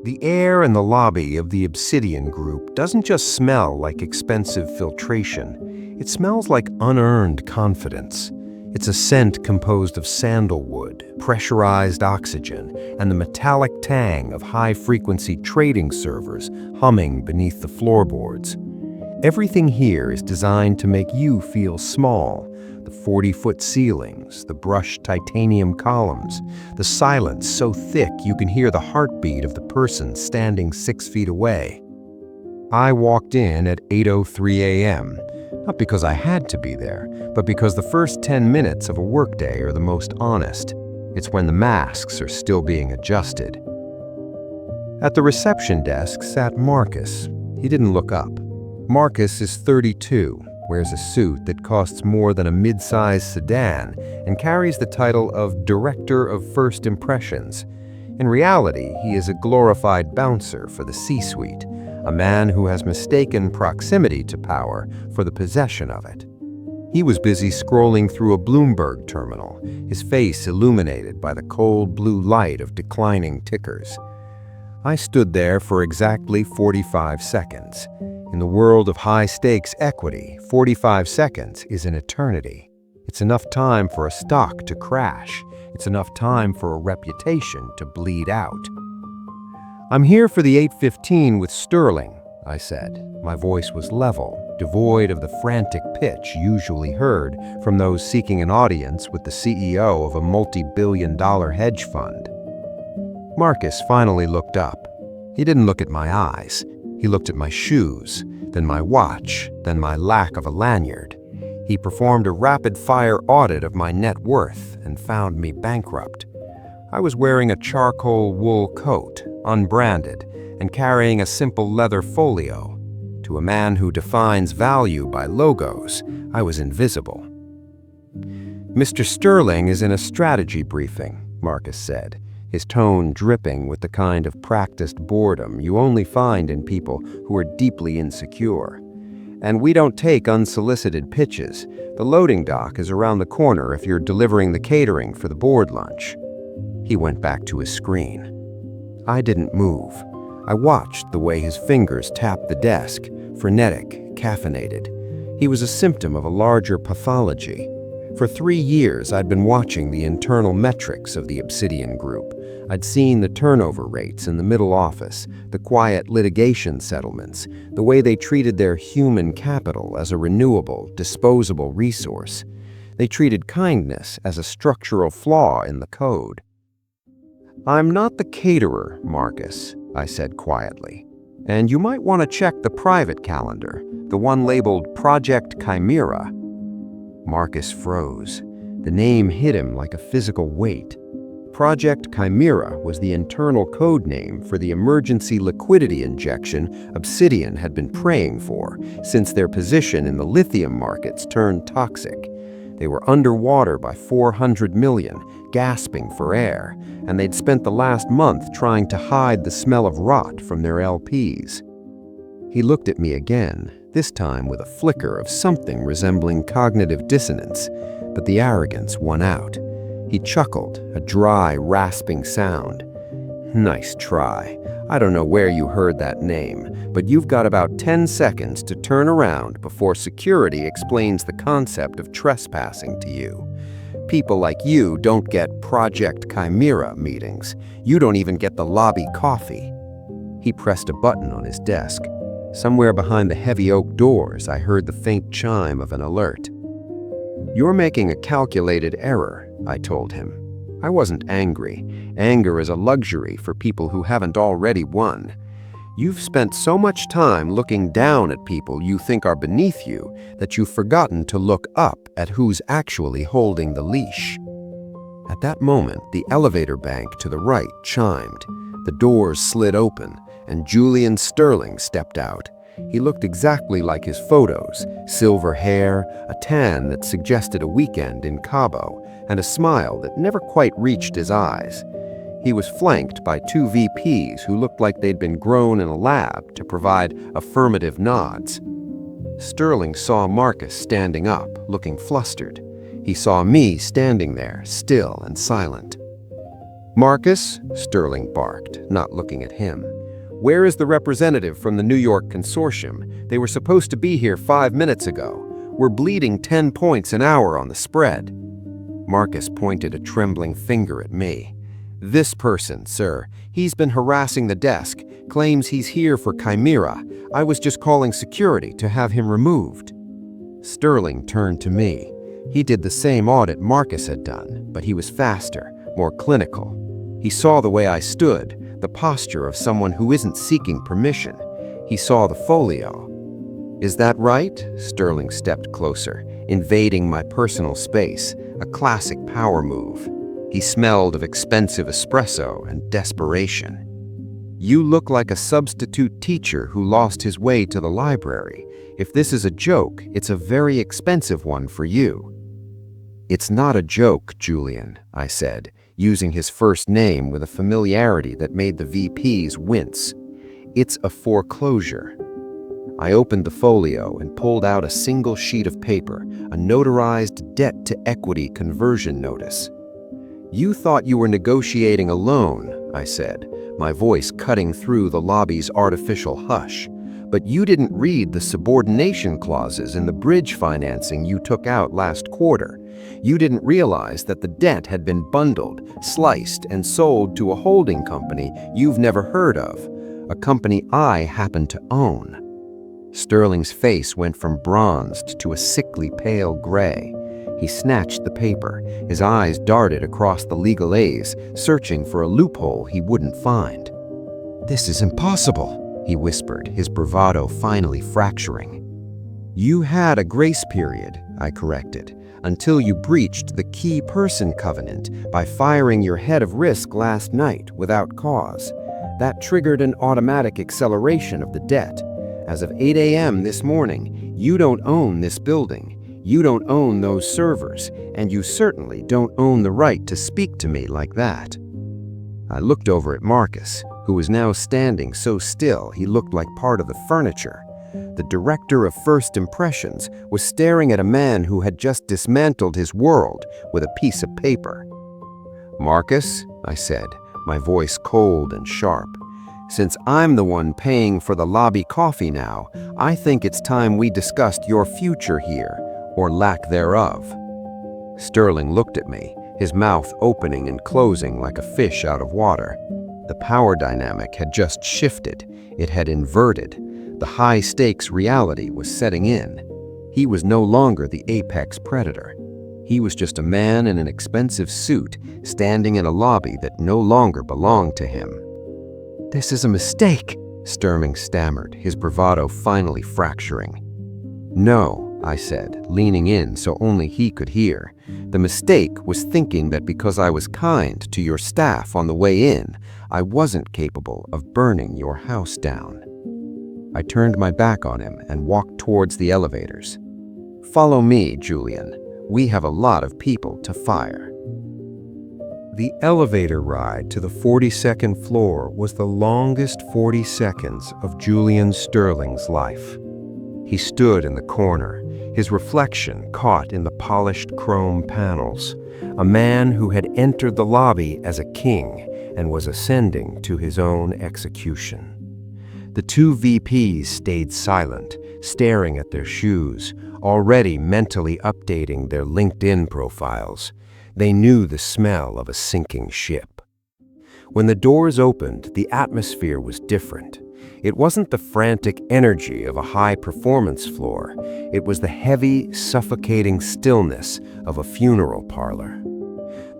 The air in the lobby of the Obsidian Group doesn't just smell like expensive filtration. It smells like unearned confidence. It's a scent composed of sandalwood, pressurized oxygen, and the metallic tang of high-frequency trading servers humming beneath the floorboards. Everything here is designed to make you feel small. The 40-foot ceilings, the brushed titanium columns, the silence so thick you can hear the heartbeat of the person standing 6 feet away. I walked in at 8:03 a.m., not because I had to be there, but because the first 10 minutes of a workday are the most honest. It's when the masks are still being adjusted. At the reception desk sat Marcus. He didn't look up. Marcus is 32, wears a suit that costs more than a mid-sized sedan, and carries the title of Director of First Impressions. In reality, he is a glorified bouncer for the C-suite, a man who has mistaken proximity to power for the possession of it. He was busy scrolling through a Bloomberg terminal, his face illuminated by the cold blue light of declining tickers. I stood there for exactly 45 seconds. In the world of high-stakes equity, 45 seconds is an eternity. It's enough time for a stock to crash. It's enough time for a reputation to bleed out. "I'm here for the 8:15 with Sterling," I said. My voice was level, devoid of the frantic pitch usually heard from those seeking an audience with the CEO of a multi-billion-dollar hedge fund. Marcus finally looked up. He didn't look at my eyes. He looked at my shoes, then my watch, then my lack of a lanyard. He performed a rapid-fire audit of my net worth and found me bankrupt. I was wearing a charcoal wool coat, unbranded, and carrying a simple leather folio. To a man who defines value by logos, I was invisible. "Mr. Sterling is in a strategy briefing," Marcus said, his tone dripping with the kind of practiced boredom you only find in people who are deeply insecure. "And we don't take unsolicited pitches. The loading dock is around the corner if you're delivering the catering for the board lunch." He went back to his screen. I didn't move. I watched the way his fingers tapped the desk, frenetic, caffeinated. He was a symptom of a larger pathology. For 3 years, I'd been watching the internal metrics of the Obsidian Group. I'd seen the turnover rates in the middle office, the quiet litigation settlements, the way they treated their human capital as a renewable, disposable resource. They treated kindness as a structural flaw in the code. "I'm not the caterer, Marcus," I said quietly. "And you might want to check the private calendar, the one labeled Project Chimera." Marcus froze. The name hit him like a physical weight. Project Chimera was the internal code name for the emergency liquidity injection Obsidian had been praying for since their position in the lithium markets turned toxic. They were underwater by 400 million, gasping for air, and they'd spent the last month trying to hide the smell of rot from their LPs. He looked at me again, this time with a flicker of something resembling cognitive dissonance, but the arrogance won out. He chuckled, a dry, rasping sound. "Nice try. I don't know where you heard that name, but you've got about 10 seconds to turn around before security explains the concept of trespassing to you. People like you don't get Project Chimera meetings. You don't even get the lobby coffee." He pressed a button on his desk. Somewhere behind the heavy oak doors, I heard the faint chime of an alert. "You're making a calculated error," I told him. I wasn't angry. Anger is a luxury for people who haven't already won. You've spent so much time looking down at people you think are beneath you that you've forgotten to look up at who's actually holding the leash. At that moment, the elevator bank to the right chimed. The doors slid open, and Julian Sterling stepped out. He looked exactly like his photos, silver hair, a tan that suggested a weekend in Cabo, and a smile that never quite reached his eyes. He was flanked by 2 VPs who looked like they'd been grown in a lab to provide affirmative nods. Sterling saw Marcus standing up, looking flustered. He saw me standing there, still and silent. "Marcus," Sterling barked, not looking at him. "Where is the representative from the New York consortium? They were supposed to be here 5 minutes ago. We're bleeding 10 points an hour on the spread." Marcus pointed a trembling finger at me. "This person, sir. He's been harassing the desk, claims he's here for Chimera. I was just calling security to have him removed." Sterling turned to me. He did the same audit Marcus had done, but he was faster, more clinical. He saw the way I stood, the posture of someone who isn't seeking permission. He saw the folio. "Is that right?" Sterling stepped closer, invading my personal space, a classic power move. He smelled of expensive espresso and desperation. "You look like a substitute teacher who lost his way to the library. If this is a joke, it's a very expensive one for you." "It's not a joke, Julian," I said, using his first name with a familiarity that made the VPs wince. "It's a foreclosure." I opened the folio and pulled out a single sheet of paper, a notarized debt-to-equity conversion notice. "You thought you were negotiating a loan," I said, my voice cutting through the lobby's artificial hush. "But you didn't read the subordination clauses in the bridge financing you took out last quarter. You didn't realize that the debt had been bundled, sliced, and sold to a holding company you've never heard of, a company I happen to own." Sterling's face went from bronzed to a sickly pale gray. He snatched the paper. His eyes darted across the legal A's, searching for a loophole he wouldn't find. "This is impossible," he whispered, his bravado finally fracturing. "You had a grace period," I corrected, "until you breached the key person covenant by firing your head of risk last night without cause. That triggered an automatic acceleration of the debt. As of 8 a.m. this morning, you don't own this building. You don't own those servers, and you certainly don't own the right to speak to me like that." I looked over at Marcus, who was now standing so still he looked like part of the furniture. The director of First Impressions was staring at a man who had just dismantled his world with a piece of paper. "Marcus," I said, my voice cold and sharp, "since I'm the one paying for the lobby coffee now, I think it's time we discussed your future here, or lack thereof." Sterling looked at me, his mouth opening and closing like a fish out of water. The power dynamic had just shifted. It had inverted. The high-stakes reality was setting in. He was no longer the apex predator. He was just a man in an expensive suit standing in a lobby that no longer belonged to him. "This is a mistake," Sterling stammered, his bravado finally fracturing. "No," I said, leaning in so only he could hear. "The mistake was thinking that because I was kind to your staff on the way in, I wasn't capable of burning your house down." I turned my back on him and walked towards the elevators. "Follow me, Julian. We have a lot of people to fire." The elevator ride to the 42nd floor was the longest 40 seconds of Julian Sterling's life. He stood in the corner, his reflection caught in the polished chrome panels, a man who had entered the lobby as a king and was ascending to his own execution. The two VPs stayed silent, staring at their shoes, already mentally updating their LinkedIn profiles. They knew the smell of a sinking ship. When the doors opened, the atmosphere was different. It wasn't the frantic energy of a high-performance floor. It was the heavy, suffocating stillness of a funeral parlor.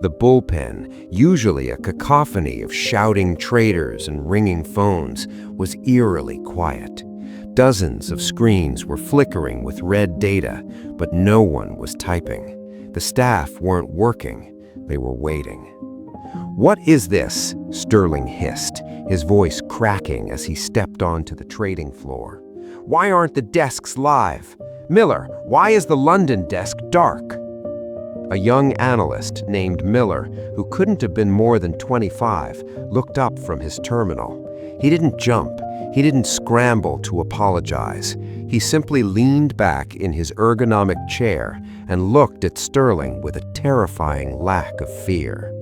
The bullpen, usually a cacophony of shouting traders and ringing phones, was eerily quiet. Dozens of screens were flickering with red data, but no one was typing. The staff weren't working. They were waiting. "What is this?" Sterling hissed, his voice cracking as he stepped onto the trading floor. "Why aren't the desks live? Miller, why is the London desk dark?" A young analyst named Miller, who couldn't have been more than 25, looked up from his terminal. He didn't jump. He didn't scramble to apologize. He simply leaned back in his ergonomic chair and looked at Sterling with a terrifying lack of fear.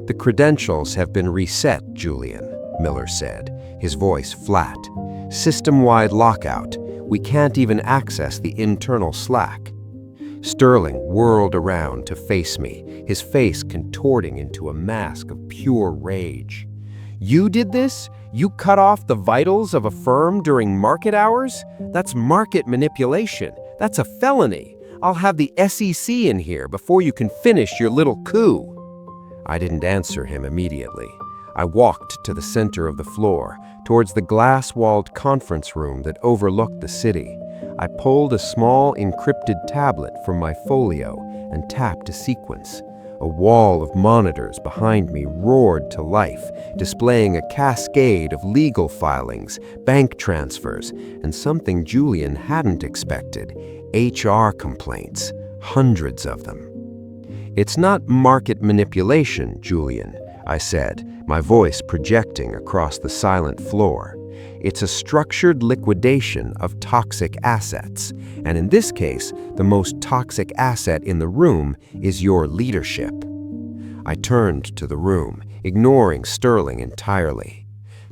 "The credentials have been reset, Julian," Miller said, his voice flat. "System-wide lockout. We can't even access the internal Slack." Sterling whirled around to face me, his face contorting into a mask of pure rage. "You did this? You cut off the vitals of a firm during market hours? That's market manipulation. That's a felony. I'll have the SEC in here before you can finish your little coup." I didn't answer him immediately. I walked to the center of the floor, towards the glass-walled conference room that overlooked the city. I pulled a small encrypted tablet from my folio and tapped a sequence. A wall of monitors behind me roared to life, displaying a cascade of legal filings, bank transfers, and something Julian hadn't expected: HR complaints, hundreds of them. "It's not market manipulation, Julian," I said, my voice projecting across the silent floor. "It's a structured liquidation of toxic assets, and in this case, the most toxic asset in the room is your leadership." I turned to the room, ignoring Sterling entirely.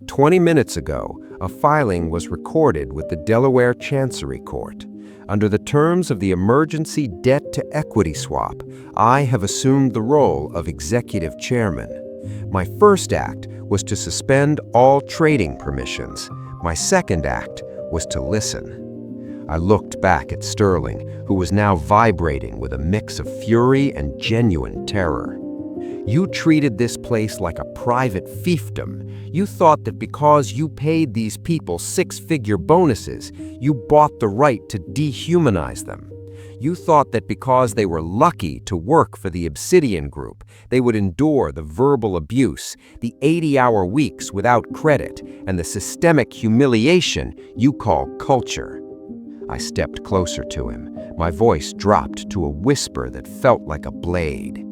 20 minutes ago, a filing was recorded with the Delaware Chancery Court. Under the terms of the emergency debt-to-equity swap, I have assumed the role of executive chairman. My first act was to suspend all trading permissions. My second act was to listen. I looked back at Sterling, who was now vibrating with a mix of fury and genuine terror. "You treated this place like a private fiefdom. You thought that because you paid these people six-figure bonuses, you bought the right to dehumanize them. You thought that because they were lucky to work for the Obsidian Group, they would endure the verbal abuse, the 80-hour weeks without credit, and the systemic humiliation you call culture." I stepped closer to him. My voice dropped to a whisper that felt like a blade.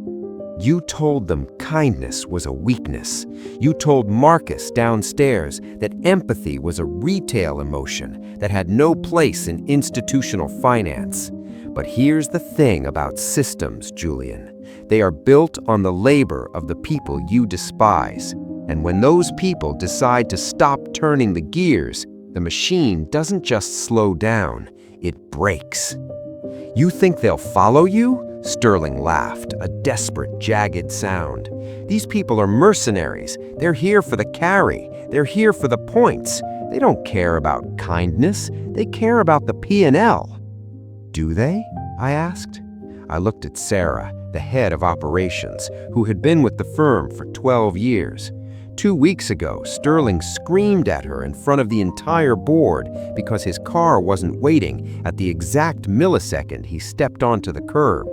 "You told them kindness was a weakness. You told Marcus downstairs that empathy was a retail emotion that had no place in institutional finance. But here's the thing about systems, Julian. They are built on the labor of the people you despise. And when those people decide to stop turning the gears, the machine doesn't just slow down, it breaks." "You think they'll follow you?" Sterling laughed, a desperate, jagged sound. "These people are mercenaries. They're here for the carry. They're here for the points. They don't care about kindness. They care about the P&L. "Do they?" I asked. I looked at Sarah, the head of operations, who had been with the firm for 12 years. 2 weeks ago, Sterling screamed at her in front of the entire board because his car wasn't waiting at the exact millisecond he stepped onto the curb.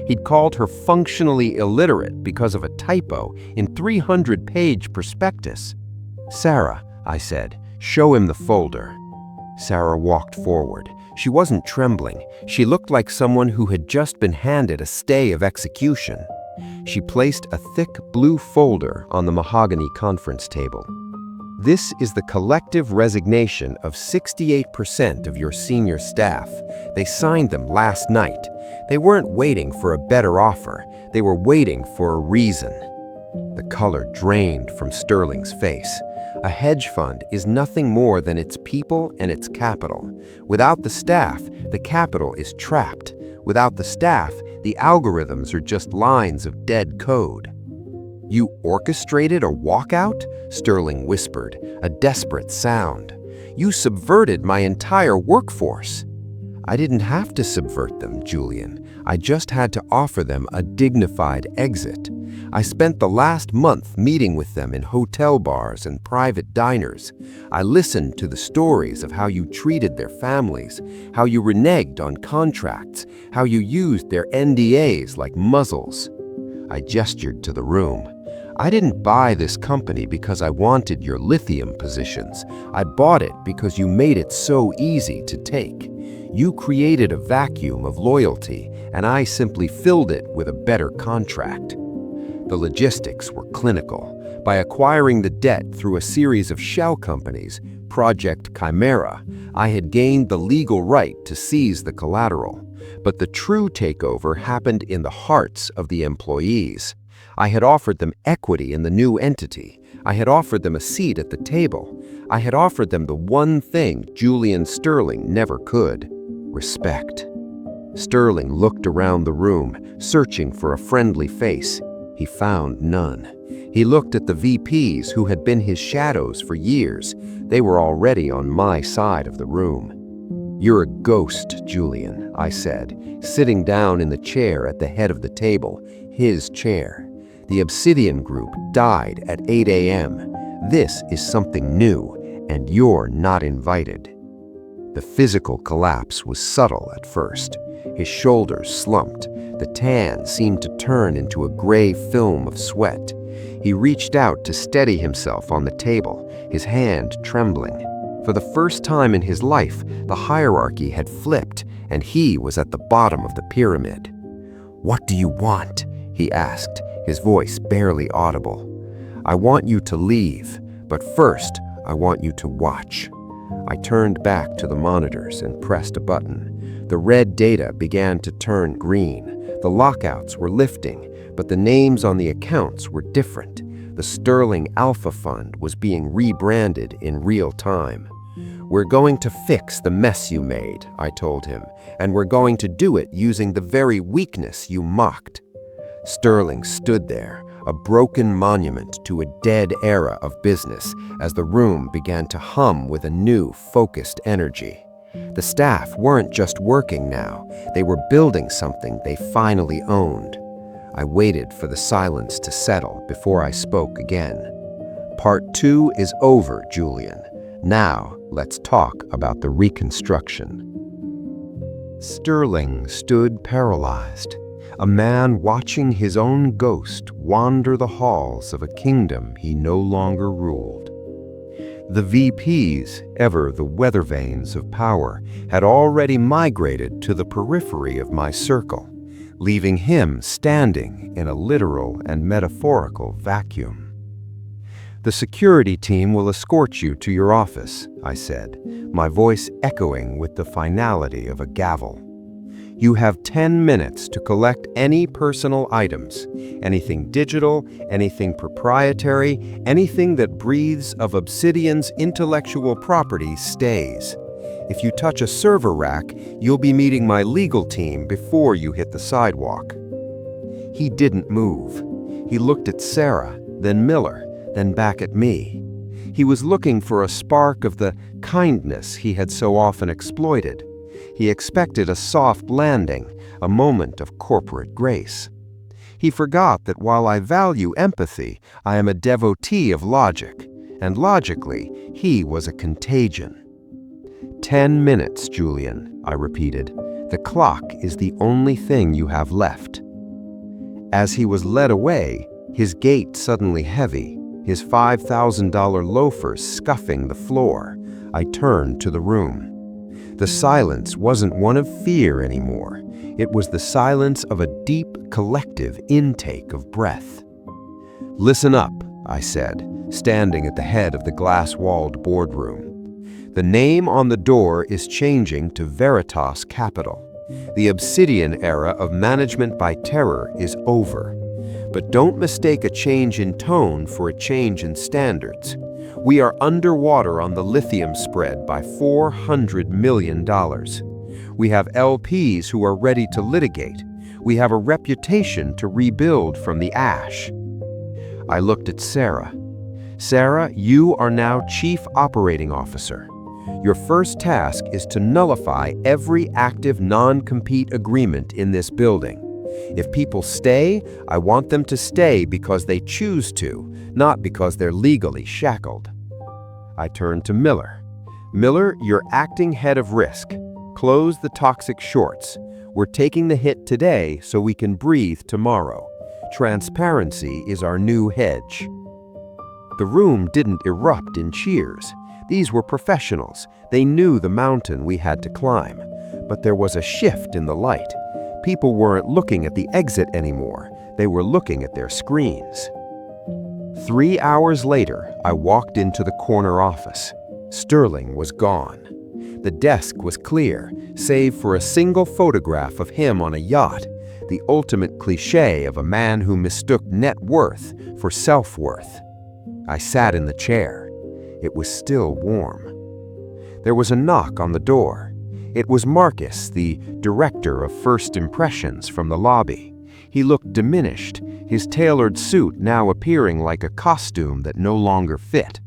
He'd called her functionally illiterate because of a typo in 300-page prospectus. "Sarah," I said, "show him the folder." Sarah walked forward. She wasn't trembling. She looked like someone who had just been handed a stay of execution. She placed a thick blue folder on the mahogany conference table. "This is the collective resignation of 68% of your senior staff. They signed them last night. They weren't waiting for a better offer. They were waiting for a reason." The color drained from Sterling's face. A hedge fund is nothing more than its people and its capital. Without the staff, the capital is trapped. Without the staff, the algorithms are just lines of dead code. "You orchestrated a walkout?" Sterling whispered, a desperate sound. "You subverted my entire workforce." "I didn't have to subvert them, Julian. I just had to offer them a dignified exit. I spent the last month meeting with them in hotel bars and private diners. I listened to the stories of how you treated their families, how you reneged on contracts, how you used their NDAs like muzzles." I gestured to the room. "I didn't buy this company because I wanted your lithium positions. I bought it because you made it so easy to take. You created a vacuum of loyalty, and I simply filled it with a better contract." The logistics were clinical. By acquiring the debt through a series of shell companies, Project Chimera, I had gained the legal right to seize the collateral. But the true takeover happened in the hearts of the employees. I had offered them equity in the new entity. I had offered them a seat at the table. I had offered them the one thing Julian Sterling never could: respect. Sterling looked around the room, searching for a friendly face. He found none. He looked at the VPs who had been his shadows for years. They were already on my side of the room. "You're a ghost, Julian," I said, sitting down in the chair at the head of the table, his chair. "The Obsidian Group died at 8 a.m. This is something new, and you're not invited." The physical collapse was subtle at first. His shoulders slumped. The tan seemed to turn into a gray film of sweat. He reached out to steady himself on the table, his hand trembling. For the first time in his life, the hierarchy had flipped, and he was at the bottom of the pyramid. "What do you want?" he asked, his voice barely audible. "I want you to leave, but first, I want you to watch." I turned back to the monitors and pressed a button. The red data began to turn green. The lockouts were lifting, but the names on the accounts were different. The Sterling Alpha Fund was being rebranded in real time. "We're going to fix the mess you made," I told him, "and we're going to do it using the very weakness you mocked." Sterling stood there, a broken monument to a dead era of business, as the room began to hum with a new, focused energy. The staff weren't just working now, they were building something they finally owned. I waited for the silence to settle before I spoke again. "Part 2 is over, Julian. Now, let's talk about the reconstruction." Sterling stood paralyzed, a man watching his own ghost wander the halls of a kingdom he no longer ruled. The VPs, ever the weather vanes of power, had already migrated to the periphery of my circle, leaving him standing in a literal and metaphorical vacuum. "The security team will escort you to your office," I said, my voice echoing with the finality of a gavel. "You have 10 minutes to collect any personal items, anything digital, anything proprietary, anything that breathes of Obsidian's intellectual property stays. If you touch a server rack, you'll be meeting my legal team before you hit the sidewalk." He didn't move. He looked at Sarah, then Miller, then back at me. He was looking for a spark of the kindness he had so often exploited. He expected a soft landing, a moment of corporate grace. He forgot that while I value empathy, I am a devotee of logic, and logically, he was a contagion. 10 minutes, Julian," I repeated. "The clock is the only thing you have left." As he was led away, his gait suddenly heavy, his $5,000 loafers scuffing the floor, I turned to the room. The silence wasn't one of fear anymore. It was the silence of a deep, collective intake of breath. "Listen up," I said, standing at the head of the glass-walled boardroom. "The name on the door is changing to Veritas Capital. The Obsidian era of management by terror is over. But don't mistake a change in tone for a change in standards. We are underwater on the lithium spread by $400 million. We have LPs who are ready to litigate. We have a reputation to rebuild from the ash." I looked at Sarah. "Sarah, you are now Chief Operating Officer. Your first task is to nullify every active non-compete agreement in this building. If people stay, I want them to stay because they choose to, not because they're legally shackled." I turned to Miller. "Miller, you're acting head of risk. Close the toxic shorts. We're taking the hit today so we can breathe tomorrow. Transparency is our new hedge." The room didn't erupt in cheers. These were professionals. They knew the mountain we had to climb. But there was a shift in the light. People weren't looking at the exit anymore. They were looking at their screens. 3 hours later, I walked into the corner office. Sterling was gone. The desk was clear, save for a single photograph of him on a yacht. the ultimate cliché of a man who mistook net worth for self-worth. I sat in the chair. It was still warm. There was a knock on the door. It was Marcus, the director of First Impressions, from the lobby. He looked diminished, his tailored suit now appearing like a costume that no longer fit.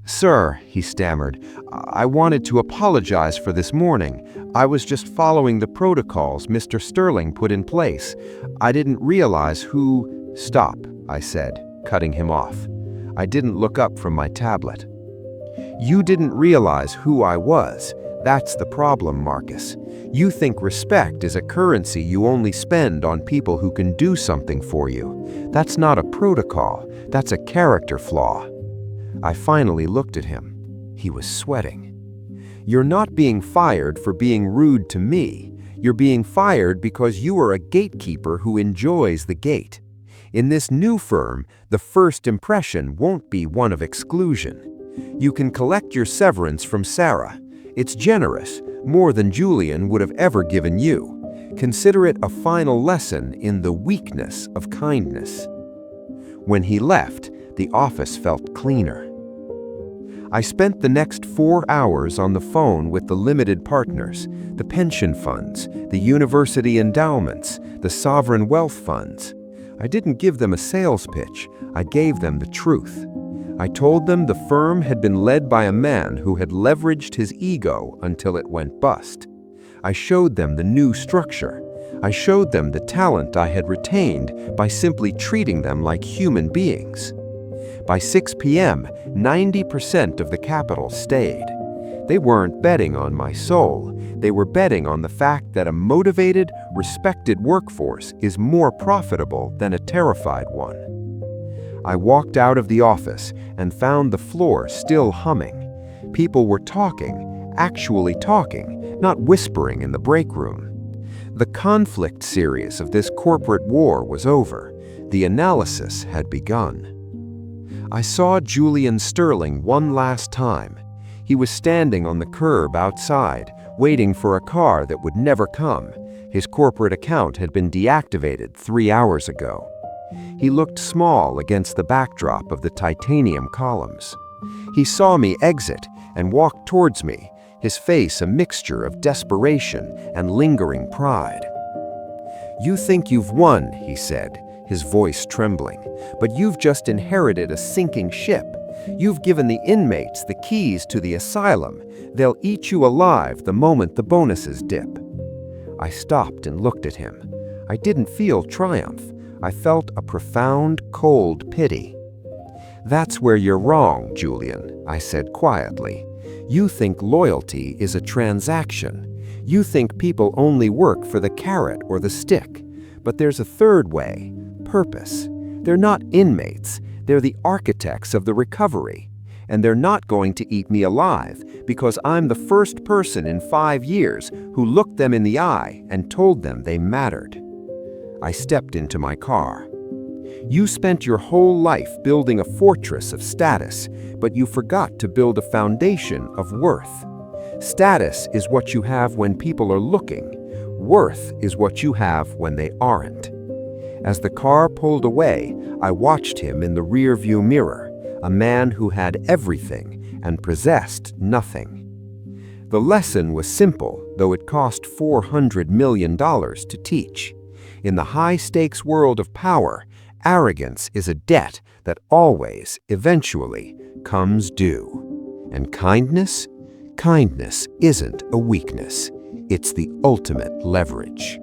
"Sir," he stammered, "I wanted to apologize for this morning. I was just following the protocols Mr. Sterling put in place. I didn't realize who—" "Stop," I said, cutting him off. I didn't look up from my tablet. "You didn't realize who I was. That's the problem, Marcus. You think respect is a currency you only spend on people who can do something for you. That's not a protocol. That's a character flaw." I finally looked at him. He was sweating. "You're not being fired for being rude to me. You're being fired because you are a gatekeeper who enjoys the gate. In this new firm, the first impression won't be one of exclusion. You can collect your severance from Sarah. It's generous, more than Julian would have ever given you. Consider it a final lesson in the weakness of kindness." When he left, the office felt cleaner. I spent the next 4 hours on the phone with the limited partners, the pension funds, the university endowments, the sovereign wealth funds. I didn't give them a sales pitch, I gave them the truth. I told them the firm had been led by a man who had leveraged his ego until it went bust. I showed them the new structure. I showed them the talent I had retained by simply treating them like human beings. By 6 p.m., 90% of the capital stayed. They weren't betting on my soul. They were betting on the fact that a motivated, respected workforce is more profitable than a terrified one. I walked out of the office and found the floor still humming. People were talking, actually talking, not whispering in the break room. The conflict series of this corporate war was over. The analysis had begun. I saw Julian Sterling one last time. He was standing on the curb outside, waiting for a car that would never come. His corporate account had been deactivated 3 hours ago. He looked small against the backdrop of the titanium columns. He saw me exit and walked towards me, his face a mixture of desperation and lingering pride. "You think you've won," he said, his voice trembling, "but you've just inherited a sinking ship. You've given the inmates the keys to the asylum. They'll eat you alive the moment the bonuses dip." I stopped and looked at him. I didn't feel triumph. I felt a profound, cold pity. "That's where you're wrong, Julian," I said quietly. "You think loyalty is a transaction. You think people only work for the carrot or the stick. But there's a third way, purpose. They're not inmates. They're the architects of the recovery. And they're not going to eat me alive because I'm the first person in 5 years who looked them in the eye and told them they mattered." I stepped into my car. "You spent your whole life building a fortress of status, but you forgot to build a foundation of worth. Status is what you have when people are looking. Worth is what you have when they aren't." As the car pulled away, I watched him in the rearview mirror, a man who had everything and possessed nothing. The lesson was simple, though it cost $400 million to teach. In the high-stakes world of power, arrogance is a debt that always, eventually, comes due. And kindness? Kindness isn't a weakness. It's the ultimate leverage.